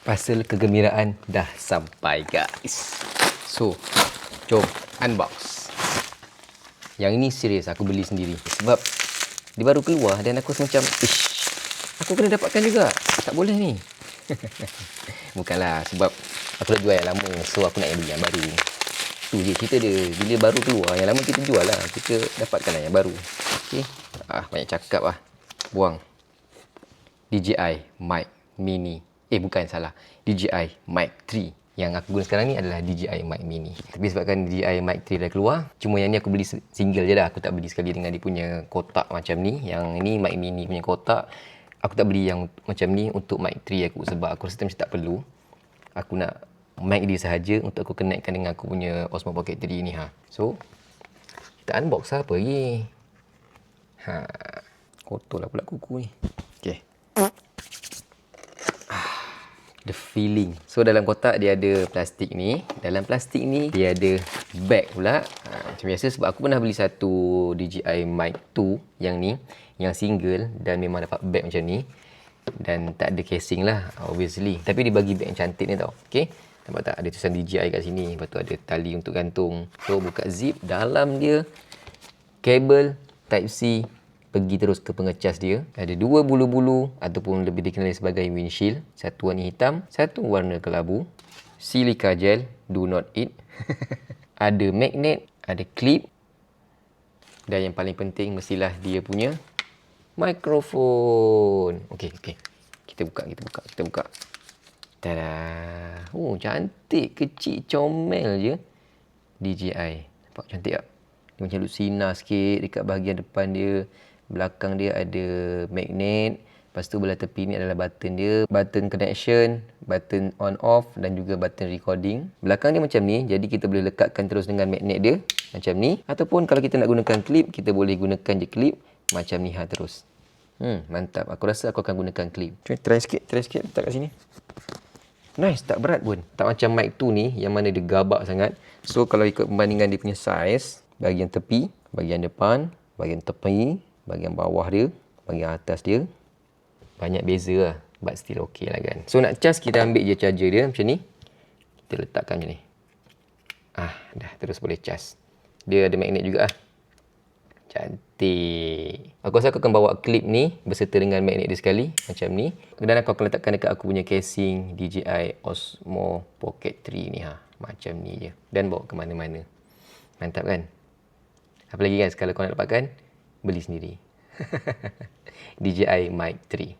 Parcel kegembiraan dah sampai, guys. So, jom unbox. Yang ini serius aku beli sendiri sebab dia baru keluar dan aku rasa macam, aku kena dapatkan juga. Tak boleh ni. Bukanlah, sebab aku dah jual yang lama, so aku nak beli yang baru. Tu je cerita dia. Bila baru keluar, yang lama kita jual lah. Kita dapatkanlah yang baru. Okay. Banyak cakap lah. Buang. DJI Mic Mini. Bukan, salah. DJI Mic 3. Yang aku guna sekarang ni adalah DJI Mic Mini. Tapi sebabkan DJI Mic 3 dah keluar, cuma yang ni aku beli single je dah. Aku tak beli sekali dengan dia punya kotak macam ni. Yang ni Mic Mini punya kotak. Aku tak beli yang macam ni untuk Mic 3 aku, sebab aku rasa macam tak perlu. Aku nak mic dia sahaja untuk aku connectkan dengan aku punya Osmo Pocket 3 ni. So, kita unbox lah, apa lagi. Kotor lah pula kuku ni. Okay. The feeling. So, dalam kotak dia ada plastik ni. Dalam plastik ni dia ada bag pula. Macam biasa, sebab aku pernah beli satu DJI Mic 2 yang ni, yang single, dan memang dapat bag macam ni. Dan tak ada casing lah, obviously. Tapi dia bagi bag yang cantik ni tau. Okay. Nampak tak? Ada tulisan DJI kat sini. Lepas tu ada tali untuk gantung. So, buka zip. Dalam dia, kabel Type-C pergi terus ke pengecas dia. Ada dua bulu-bulu ataupun lebih dikenali sebagai windshield. Satu warna hitam, satu warna kelabu. Silica gel, do not eat. Ada magnet, ada clip. Dan yang paling penting mestilah dia punya mikrofon. Okey. Kita buka. Tada. Oh, cantik, kecil, comel je. DJI. Nampak cantik tak? Dia macam lusinar sikit dekat bahagian depan dia. Belakang dia ada magnet. Lepas tu belah tepi ni adalah button dia. Button connection, button on off dan juga button recording. Belakang dia macam ni. Jadi kita boleh lekatkan terus dengan magnet dia. Macam ni. Ataupun kalau kita nak gunakan clip, kita boleh gunakan je clip. Macam ni terus. Mantap. Aku rasa aku akan gunakan clip. Try sikit. Letak kat sini. Nice. Tak berat pun. Tak macam mic 2 ni yang mana dia gabak sangat. So kalau ikut perbandingan dia punya size, bahagian tepi, bahagian depan, bahagian tepi, bahagian bawah dia, bahagian atas dia, banyak beza lah. But still okay lah kan. So nak cas, kita ambil je charger dia macam ni. Kita letakkan macam ni. Dah terus boleh cas. Dia ada magnet juga lah. Cantik. Aku rasa aku akan bawa clip ni berserta dengan magnet dia sekali. Macam ni. Dan aku akan letakkan dekat aku punya casing DJI Osmo Pocket 3 ni. Macam ni je. Dan bawa ke mana-mana. Mantap kan? Apa lagi guys, kalau kau nak dapatkan, beli sendiri. DJI Mic 3.